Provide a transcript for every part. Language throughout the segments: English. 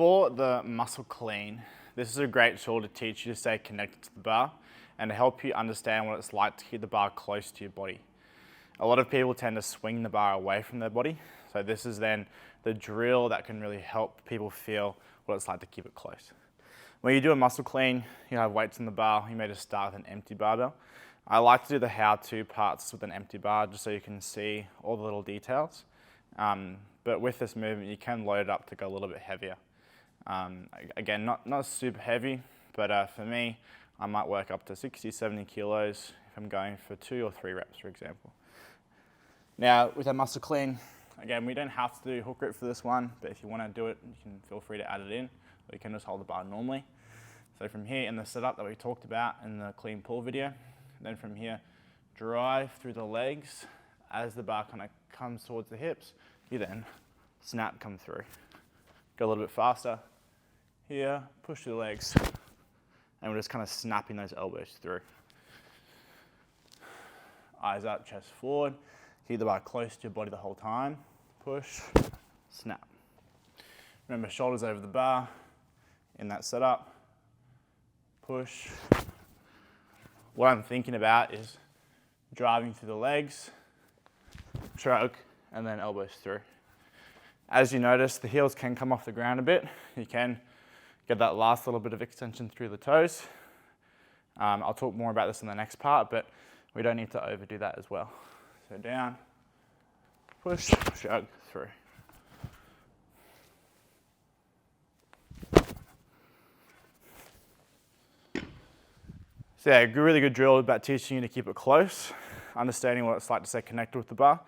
For the muscle clean, this is a great tool to teach you to stay connected to the bar and to help you understand what it's like to keep the bar close to your body. A lot of people tend to swing the bar away from their body, so this is then the drill that can really help people feel what it's like to keep it close. When you do a muscle clean, you have weights in the bar, you may just start with an empty barbell. I like to do the how-to parts with an empty bar just so you can see all the little details. But with this movement, you can load it up to go a little bit heavier. Again, not super heavy, but for me, I might work up to 60, 70 kilos if I'm going for 2 or 3 reps, for example. Now, with a muscle clean, again, we don't have to do hook grip for this one, but if you want to do it, you can feel free to add it in, or you can just hold the bar normally. So from here, in the setup that we talked about in the clean pull video, then from here, drive through the legs. As the bar kind of comes towards the hips, you then snap, come through. Go a little bit faster. Here, push the legs, and we're just kind of snapping those elbows through. Eyes up, chest forward. Keep the bar close to your body the whole time. Push, snap. Remember, shoulders over the bar in that setup. Push. What I'm thinking about is driving through the legs, stroke, and then elbows through. As you notice, the heels can come off the ground a bit. You can get that last little bit of extension through the toes. I'll talk more about this in the next part, but we don't need to overdo that as well. So down, push, shrug, through. So yeah, a really good drill about teaching you to keep it close, understanding what it's like to stay connected with the bar.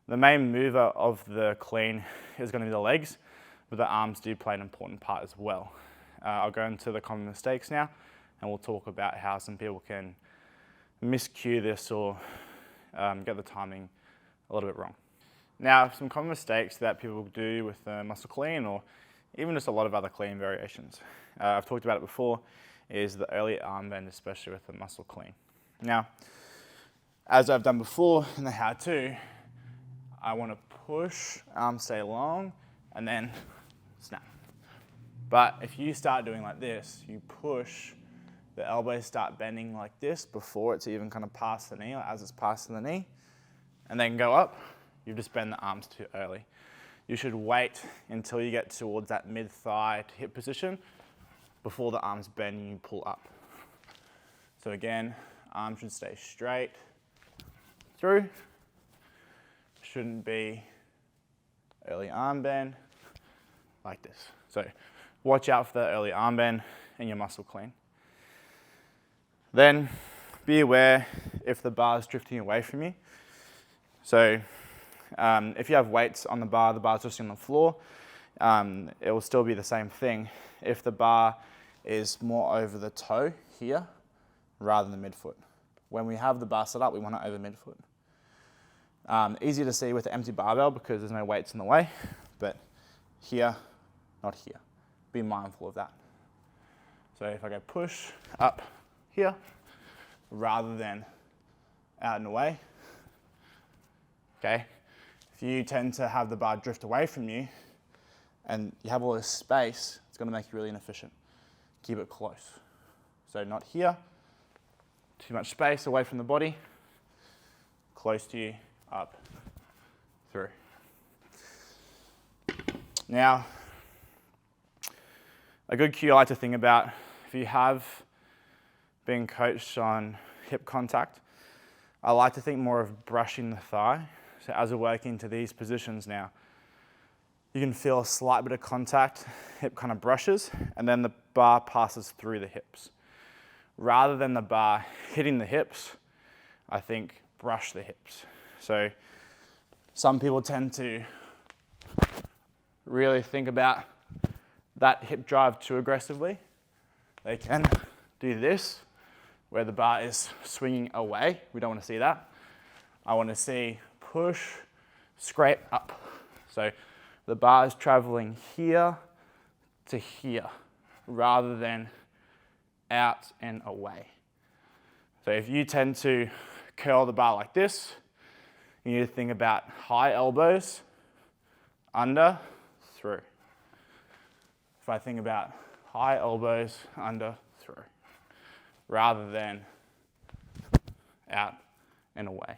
The main mover of the clean is going to be the legs, but the arms do play an important part as well. I'll go into the common mistakes now, and we'll talk about how some people can miscue this or get the timing a little bit wrong. Now, some common mistakes that people do with the muscle clean, or even just a lot of other clean variations, I've talked about it before, is the early arm bend, especially with the muscle clean. Now, as I've done before in the how-to, I want to push, arms stay long, and then snap. But if you start doing like this, you push, the elbows start bending like this before it's even kind of past the knee, or as it's past the knee, and then go up, you've just bent the arms too early. You should wait until you get towards that mid-thigh to hip position before the arms bend and you pull up. So again, arms should stay straight through. Shouldn't be early arm bend like this. So watch out for the early arm bend and your muscle clean. Then be aware if the bar is drifting away from you. So if you have weights on the bar's resting on the floor, it will still be the same thing. If the bar is more over the toe here rather than the midfoot. When we have the bar set up, we want it over midfoot. Easy to see with the empty barbell because there's no weights in the way, but here, not here. Be mindful of that. So if I go push up here rather than out and away, okay? If you tend to have the bar drift away from you and you have all this space, it's going to make you really inefficient. Keep it close. So not here, too much space away from the body, close to you, up, through. Now, a good cue I like to think about, if you have been coached on hip contact, I like to think more of brushing the thigh. So as we're working to these positions now, you can feel a slight bit of contact, hip kind of brushes, and then the bar passes through the hips. Rather than the bar hitting the hips, I think brush the hips. So some people tend to really think about that hip drive too aggressively. They can do this, where the bar is swinging away. We don't want to see that. I want to see push, scrape up. So the bar is traveling here to here rather than out and away. So if you tend to curl the bar like this, you need to think about high elbows, under, through. if I think about high elbows, under, through, rather than out and away.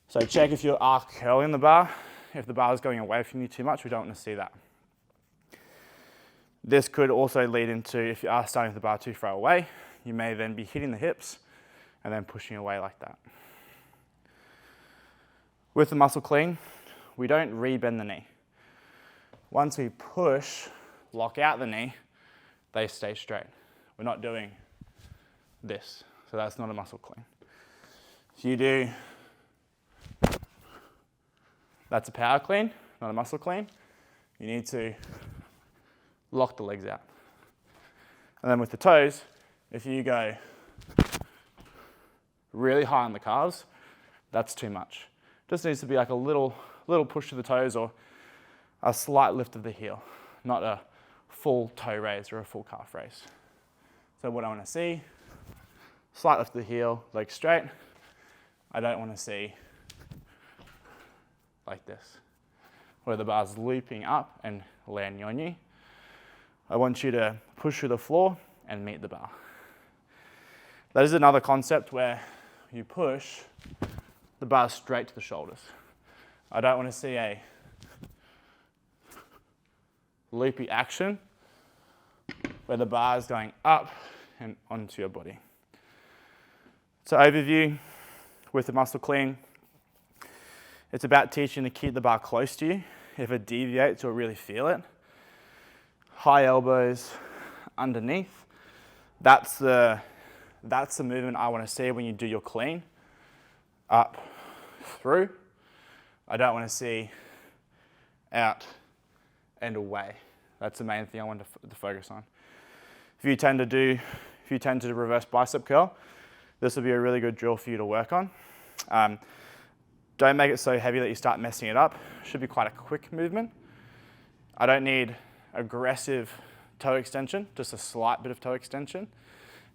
So check if you are curling the bar. If the bar is going away from you too much, we don't want to see that. This could also lead into, if you are starting the bar too far away, you may then be hitting the hips and then pushing away like that. With the muscle clean, we don't rebend the knee. Once we push, lock out the knee, they stay straight. We're not doing this, so that's not a muscle clean. If you do, that's a power clean, not a muscle clean. You need to lock the legs out. And then with the toes, if you go really high on the calves, that's too much. Just needs to be like a little push to the toes or a slight lift of the heel, not a full toe raise or a full calf raise. So what I want to see, slight lift of the heel, leg straight. I don't want to see like this, where the bar's looping up and landing on you. I want you to push through the floor and meet the bar. That is another concept where you push the bar straight to the shoulders. I don't want to see a loopy action where the bar is going up and onto your body. So overview with the muscle clean, it's about teaching to keep the bar close to you. If it deviates, you'll really feel it. High elbows underneath. That's the movement I want to see when you do your clean. Up, through. I don't want to see out and away. That's the main thing I want to focus on. If you tend to do reverse bicep curl, this will be a really good drill for you to work on. Don't make it so heavy that you start messing it up. It should be quite a quick movement. I don't need aggressive toe extension, just a slight bit of toe extension.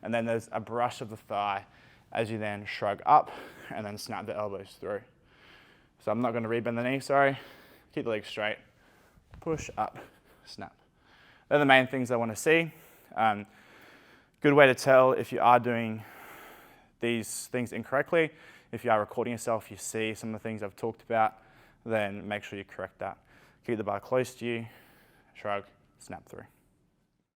And then there's a brush of the thigh as you then shrug up and then snap the elbows through. So I'm not going to rebend the knee, sorry. Keep the legs straight. Push up, snap. They're the main things I want to see. Good way to tell if you are doing these things incorrectly. If you are recording yourself, you see some of the things I've talked about, then make sure you correct that. Keep the bar close to you, shrug, snap through.